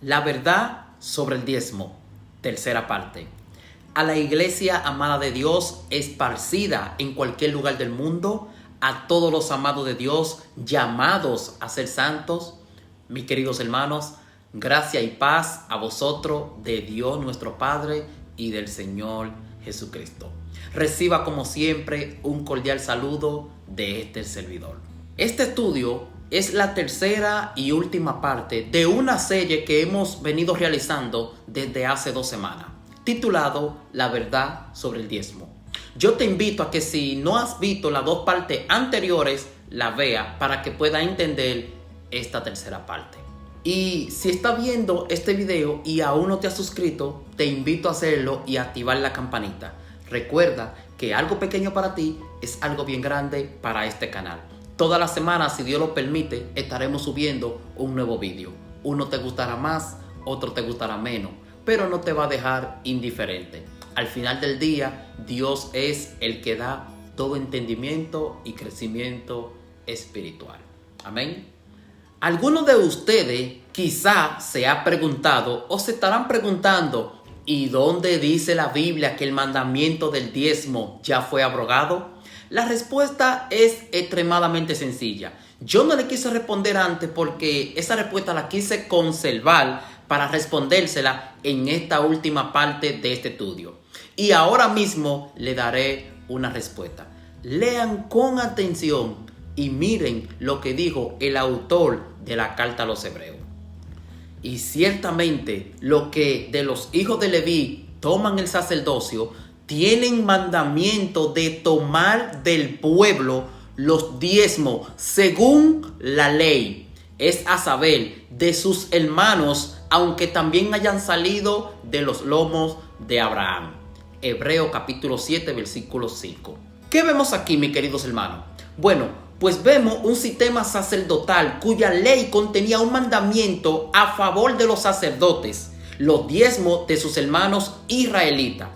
La verdad sobre el diezmo, tercera parte. A la iglesia amada de Dios, esparcida en cualquier lugar del mundo, a todos los amados de Dios, llamados a ser santos, mis queridos hermanos, gracia y paz a vosotros de Dios nuestro Padre y del Señor Jesucristo. Reciba como siempre un cordial saludo de este servidor. Este estudio es la tercera y última parte de una serie que hemos venido realizando desde hace 2 semanas, titulado La verdad sobre el diezmo. Yo te invito a que si no has visto las 2 partes anteriores, la vea para que pueda entender esta tercera parte. Y si estás viendo este video y aún no te has suscrito, te invito a hacerlo y a activar la campanita. Recuerda que algo pequeño para ti es algo bien grande para este canal. Todas las semanas, si Dios lo permite, estaremos subiendo un nuevo video. Uno te gustará más, otro te gustará menos, pero no te va a dejar indiferente. Al final del día, Dios es el que da todo entendimiento y crecimiento espiritual. Amén. Algunos de ustedes quizá se ha preguntado o se estarán preguntando, ¿y dónde dice la Biblia que el mandamiento del diezmo ya fue abrogado? La respuesta es extremadamente sencilla. Yo no le quise responder antes porque esa respuesta la quise conservar para respondérsela en esta última parte de este estudio. Y ahora mismo le daré una respuesta. Lean con atención y miren lo que dijo el autor de la carta a los Hebreos. Y ciertamente los que de los hijos de Leví toman el sacerdocio tienen mandamiento de tomar del pueblo los diezmos según la ley, es a saber, de sus hermanos, aunque también hayan salido de los lomos de Abraham. Hebreo capítulo 7, versículo 5. ¿Qué vemos aquí, mis queridos hermanos? Bueno, pues vemos un sistema sacerdotal cuya ley contenía un mandamiento a favor de los sacerdotes, los diezmos de sus hermanos israelitas.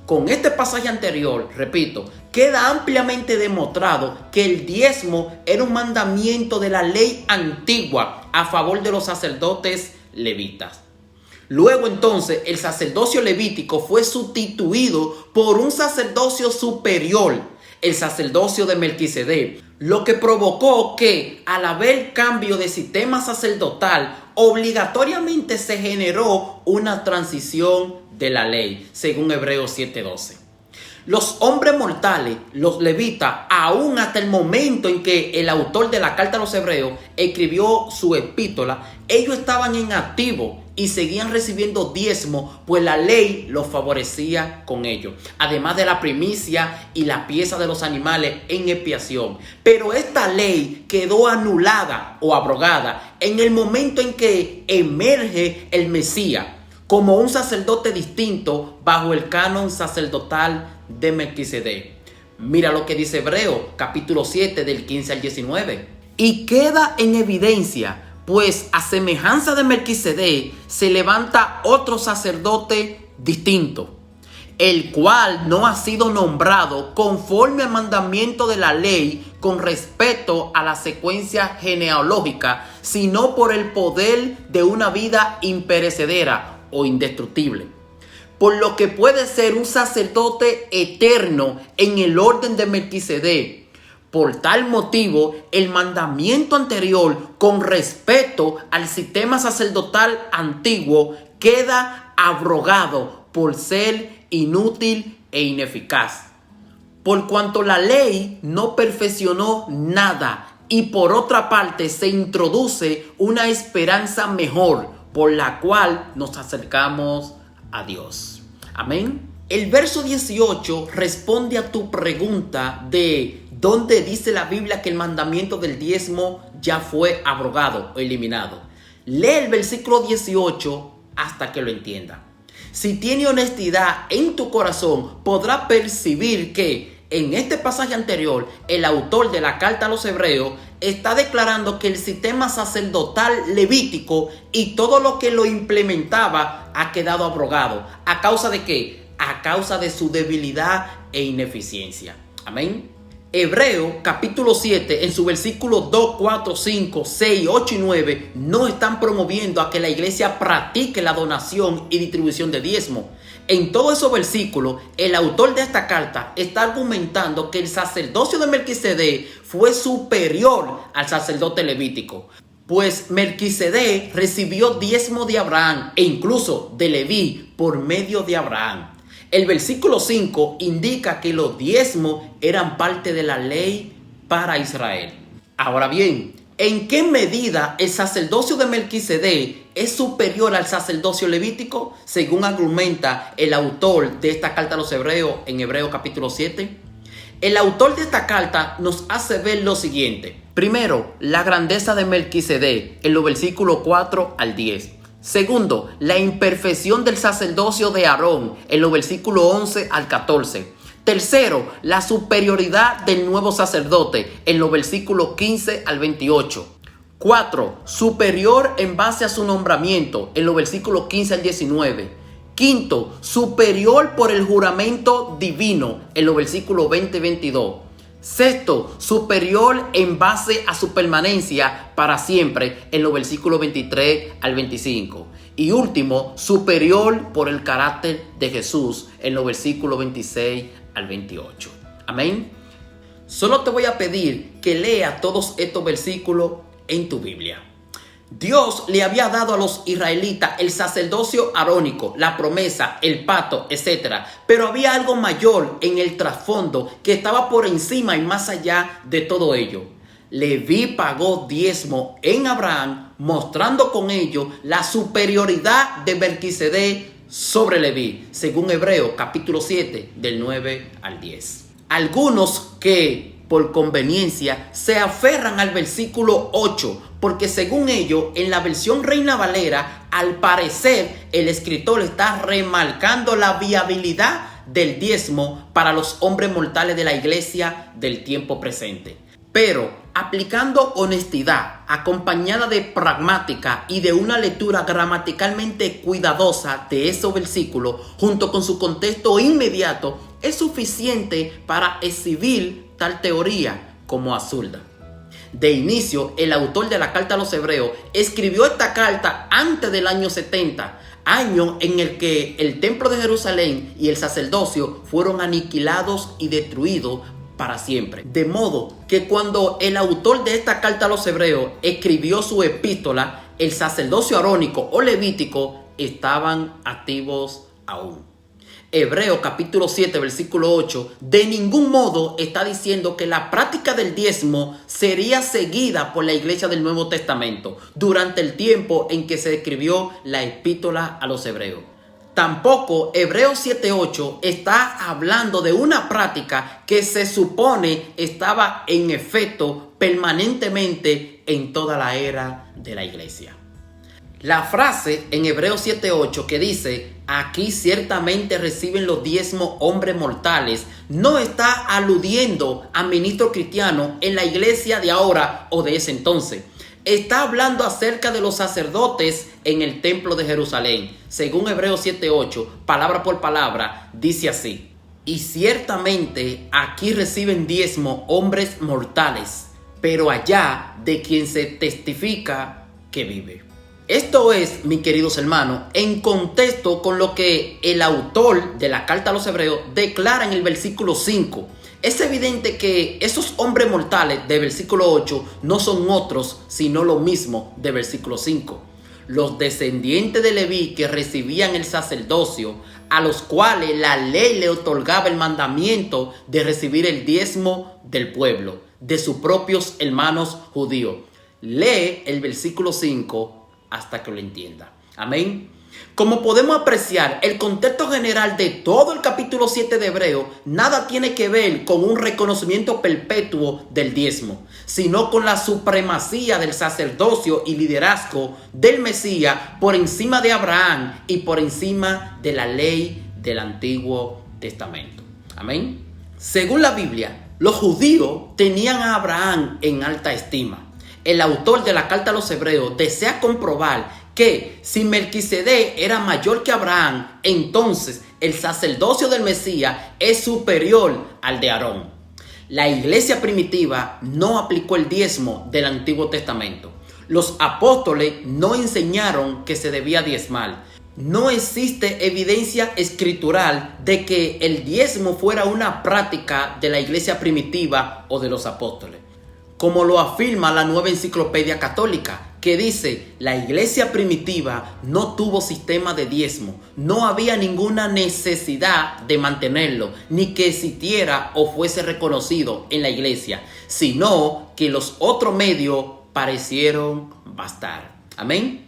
Con este pasaje anterior, repito, queda ampliamente demostrado que el diezmo era un mandamiento de la ley antigua a favor de los sacerdotes levitas. Luego entonces el sacerdocio levítico fue sustituido por un sacerdocio superior, el sacerdocio de Melquisedec, lo que provocó que al haber cambio de sistema sacerdotal, obligatoriamente se generó una transición de la ley, según Hebreos 7:12. Los hombres mortales, los levitas, aún hasta el momento en que el autor de la carta a los Hebreos escribió su epístola, ellos estaban en activo y seguían recibiendo diezmo, pues la ley los favorecía con ellos, además de la primicia y la pieza de los animales en expiación. Pero esta ley quedó anulada o abrogada en el momento en que emerge el Mesías como un sacerdote distinto bajo el canon sacerdotal de Melquisedec. Mira lo que dice Hebreo capítulo 7 del 15 al 19. Y queda en evidencia, pues a semejanza de Melquisedec se levanta otro sacerdote distinto, el cual no ha sido nombrado conforme al mandamiento de la ley con respecto a la secuencia genealógica, sino por el poder de una vida imperecedera o indestructible, por lo que puede ser un sacerdote eterno en el orden de Melquisedec. Por tal motivo, el mandamiento anterior con respecto al sistema sacerdotal antiguo queda abrogado por ser inútil e ineficaz, por cuanto la ley no perfeccionó nada, y por otra parte se introduce una esperanza mejor, por la cual nos acercamos a Dios. Amén. El verso 18 responde a tu pregunta de dónde dice la Biblia que el mandamiento del diezmo ya fue abrogado o eliminado. Lee el versículo 18 hasta que lo entienda. Si tiene honestidad en tu corazón, podrá percibir que en este pasaje anterior, el autor de la carta a los Hebreos está declarando que el sistema sacerdotal levítico y todo lo que lo implementaba ha quedado abrogado. ¿A causa de qué? A causa de su debilidad e ineficiencia. Amén. Hebreo capítulo 7 en su versículo 2, 4, 5, 6, 8 y 9 no están promoviendo a que la iglesia practique la donación y distribución de diezmo. En todos esos versículos, el autor de esta carta está argumentando que el sacerdocio de Melquisedec fue superior al sacerdote levítico. Pues Melquisedec recibió diezmo de Abraham e incluso de Leví por medio de Abraham. El versículo 5 indica que los diezmos eran parte de la ley para Israel. Ahora bien, ¿en qué medida el sacerdocio de Melquisedec es superior al sacerdocio levítico? Según argumenta el autor de esta carta a los Hebreos en Hebreo capítulo 7. El autor de esta carta nos hace ver lo siguiente. Primero, la grandeza de Melquisedec en los versículos 4 al 10. Segundo, la imperfección del sacerdocio de Aarón en los versículos 11 al 14. Tercero, la superioridad del nuevo sacerdote en los versículos 15 al 28. 4. Superior en base a su nombramiento en los versículos 15 al 19. Quinto, superior por el juramento divino en los versículos 20 y 22. Sexto, superior en base a su permanencia para siempre en los versículos 23 al 25. Y último, superior por el carácter de Jesús en los versículos 26 al 28. Amén. Solo te voy a pedir que lea todos estos versículos en tu Biblia. Dios le había dado a los israelitas el sacerdocio arónico, la promesa, el pacto, etc. Pero había algo mayor en el trasfondo que estaba por encima y más allá de todo ello. Leví pagó diezmo en Abraham, mostrando con ello la superioridad de Melquisedec sobre Leví, según Hebreo capítulo 7 del 9 al 10. Algunos que por conveniencia se aferran al versículo 8, porque según ellos, en la versión Reina Valera, al parecer el escritor está remarcando la viabilidad del diezmo para los hombres mortales de la iglesia del tiempo presente. Pero aplicando honestidad, acompañada de pragmática y de una lectura gramaticalmente cuidadosa de esos versículos, junto con su contexto inmediato, es suficiente para exhibir tal teoría como absurda. De inicio, el autor de la carta a los Hebreos escribió esta carta antes del año 70, año en el que el templo de Jerusalén y el sacerdocio fueron aniquilados y destruidos para siempre. De modo que cuando el autor de esta carta a los Hebreos escribió su epístola, el sacerdocio arónico o levítico estaban activos aún. Hebreo capítulo 7 versículo 8 de ningún modo está diciendo que la práctica del diezmo sería seguida por la iglesia del Nuevo Testamento durante el tiempo en que se escribió la epístola a los Hebreos. Tampoco Hebreos 7:8 está hablando de una práctica que se supone estaba en efecto permanentemente en toda la era de la iglesia. La frase en Hebreos 7:8 que dice, aquí ciertamente reciben los diezmos hombres mortales, no está aludiendo a ministros cristianos en la iglesia de ahora o de ese entonces. Está hablando acerca de los sacerdotes en el templo de Jerusalén. Según Hebreos 7:8, palabra por palabra, dice así. Y ciertamente aquí reciben diezmo hombres mortales, pero allá de quien se testifica que vive. Esto es, mis queridos hermanos, en contexto con lo que el autor de la carta a los Hebreos declara en el versículo 5. Es evidente que esos hombres mortales de versículo 8 no son otros, sino lo mismo de versículo 5. Los descendientes de Leví que recibían el sacerdocio, a los cuales la ley le otorgaba el mandamiento de recibir el diezmo del pueblo, de sus propios hermanos judíos. Lee el versículo 5 hasta que lo entienda. Amén. Como podemos apreciar, el contexto general de todo el capítulo 7 de Hebreo nada tiene que ver con un reconocimiento perpetuo del diezmo, sino con la supremacía del sacerdocio y liderazgo del Mesías por encima de Abraham y por encima de la ley del Antiguo Testamento. Amén. Según la Biblia, los judíos tenían a Abraham en alta estima. El autor de la carta a los Hebreos desea comprobar que si Melquisedec era mayor que Abraham, entonces el sacerdocio del Mesías es superior al de Aarón. La iglesia primitiva no aplicó el diezmo del Antiguo Testamento. Los apóstoles no enseñaron que se debía diezmar. No existe evidencia escritural de que el diezmo fuera una práctica de la iglesia primitiva o de los apóstoles, como lo afirma la Nueva Enciclopedia Católica, que dice: la iglesia primitiva no tuvo sistema de diezmo, no había ninguna necesidad de mantenerlo, ni que existiera o fuese reconocido en la iglesia, sino que los otros medios parecieron bastar. Amén.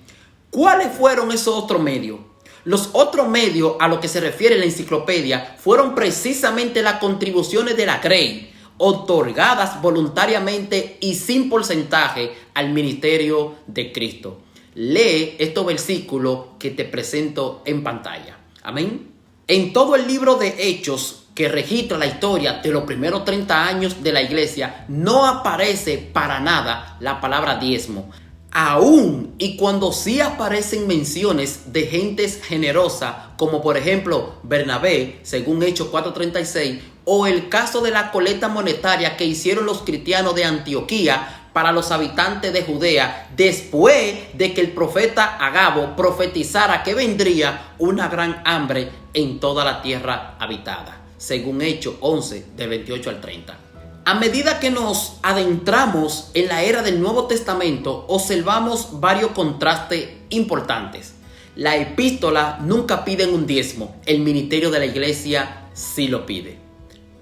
¿Cuáles fueron esos otros medios? Los otros medios a los que se refiere la enciclopedia fueron precisamente las contribuciones de la Grey, otorgadas voluntariamente y sin porcentaje al ministerio de Cristo. Lee estos versículos que te presento en pantalla. Amén. En todo el libro de Hechos, que registra la historia de los primeros 30 años de la iglesia, no aparece para nada la palabra diezmo. Aún y cuando sí aparecen menciones de gentes generosas, como por ejemplo Bernabé, según Hechos 4:36, o el caso de la colecta monetaria que hicieron los cristianos de Antioquía para los habitantes de Judea, después de que el profeta Agabo profetizara que vendría una gran hambre en toda la tierra habitada, según Hechos 11, del 28 al 30. A medida que nos adentramos en la era del Nuevo Testamento, observamos varios contrastes importantes. La epístola nunca pide un diezmo, el ministerio de la iglesia sí lo pide.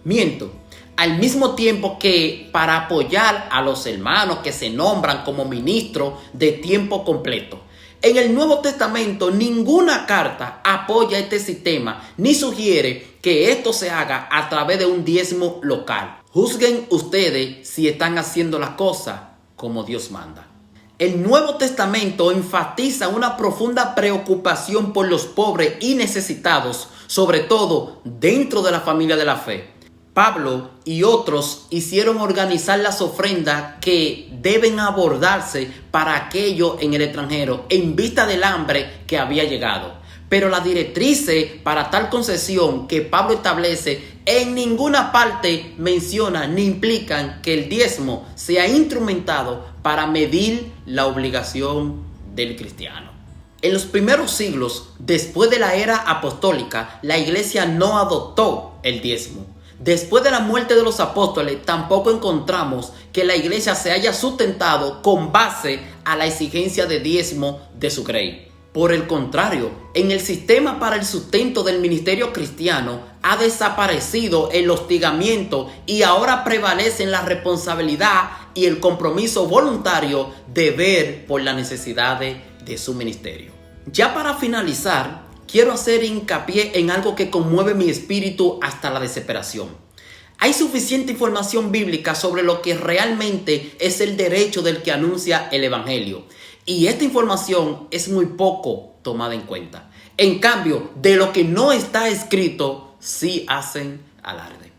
Miento. Al mismo tiempo que para apoyar a los hermanos que se nombran como ministros de tiempo completo. En el Nuevo Testamento ninguna carta apoya este sistema ni sugiere que esto se haga a través de un diezmo local. Juzguen ustedes si están haciendo las cosas como Dios manda. El Nuevo Testamento enfatiza una profunda preocupación por los pobres y necesitados, sobre todo dentro de la familia de la fe. Pablo y otros hicieron organizar las ofrendas que deben abordarse para aquellos en el extranjero en vista del hambre que había llegado. Pero las directrices para tal concesión que Pablo establece en ninguna parte mencionan ni implican que el diezmo sea instrumentado para medir la obligación del cristiano. En los primeros siglos, después de la era apostólica, la iglesia no adoptó el diezmo. Después de la muerte de los apóstoles, tampoco encontramos que la iglesia se haya sustentado con base a la exigencia de diezmo de su grey. Por el contrario, en el sistema para el sustento del ministerio cristiano ha desaparecido el hostigamiento y ahora prevalecen la responsabilidad y el compromiso voluntario de ver por las necesidades de su ministerio. Ya para finalizar, quiero hacer hincapié en algo que conmueve mi espíritu hasta la desesperación. Hay suficiente información bíblica sobre lo que realmente es el derecho del que anuncia el evangelio. Y esta información es muy poco tomada en cuenta. En cambio, de lo que no está escrito, sí hacen alarde.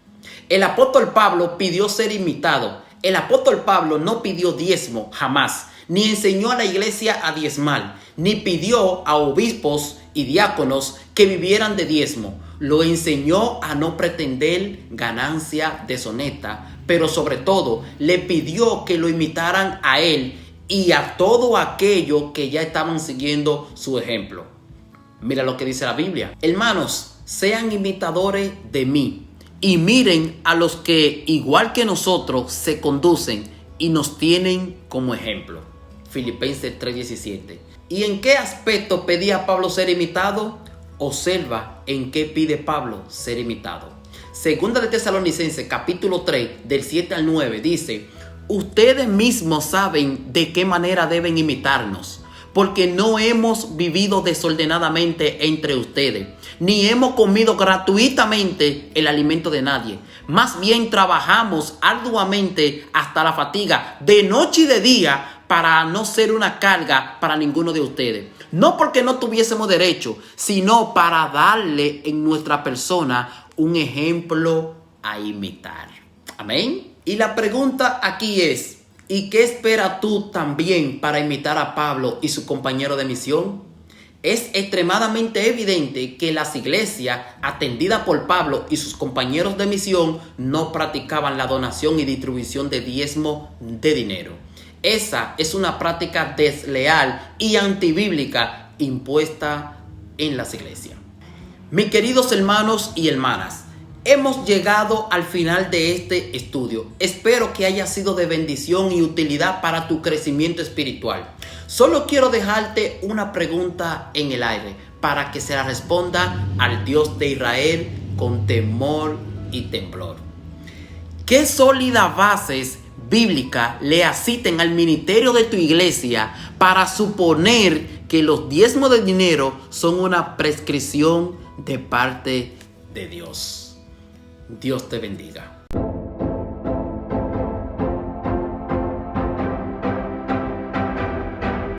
El apóstol Pablo pidió ser imitado. El apóstol Pablo no pidió diezmo jamás, ni enseñó a la iglesia a diezmar, ni pidió a obispos y diáconos que vivieran de diezmo. Lo enseñó a no pretender ganancia deshonesta, pero sobre todo le pidió que lo imitaran a él y a todo aquello que ya estaban siguiendo su ejemplo. Mira lo que dice la Biblia. Hermanos, sean imitadores de mí y miren a los que, igual que nosotros, se conducen y nos tienen como ejemplo. Filipenses 3:17. ¿Y en qué aspecto pedía Pablo ser imitado? Observa en qué pide Pablo ser imitado. Segunda de Tesalonicenses, capítulo 3, del 7 al 9, dice: ustedes mismos saben de qué manera deben imitarnos, porque no hemos vivido desordenadamente entre ustedes, ni hemos comido gratuitamente el alimento de nadie. Más bien trabajamos arduamente hasta la fatiga, de noche y de día, para no ser una carga para ninguno de ustedes. No porque no tuviésemos derecho, sino para darle en nuestra persona un ejemplo a imitar. Amén. Y la pregunta aquí es: ¿y qué esperas tú también para imitar a Pablo y su compañero de misión? Es extremadamente evidente que las iglesias atendidas por Pablo y sus compañeros de misión no practicaban la donación y distribución de diezmo de dinero. Esa es una práctica desleal y antibíblica impuesta en las iglesias. Mis queridos hermanos y hermanas, hemos llegado al final de este estudio. Espero que haya sido de bendición y utilidad para tu crecimiento espiritual. Solo quiero dejarte una pregunta en el aire para que se la responda al Dios de Israel con temor y temblor. ¿Qué sólidas bases bíblicas le asisten al ministerio de tu iglesia para suponer que los diezmos de dinero son una prescripción de parte de Dios? Dios te bendiga.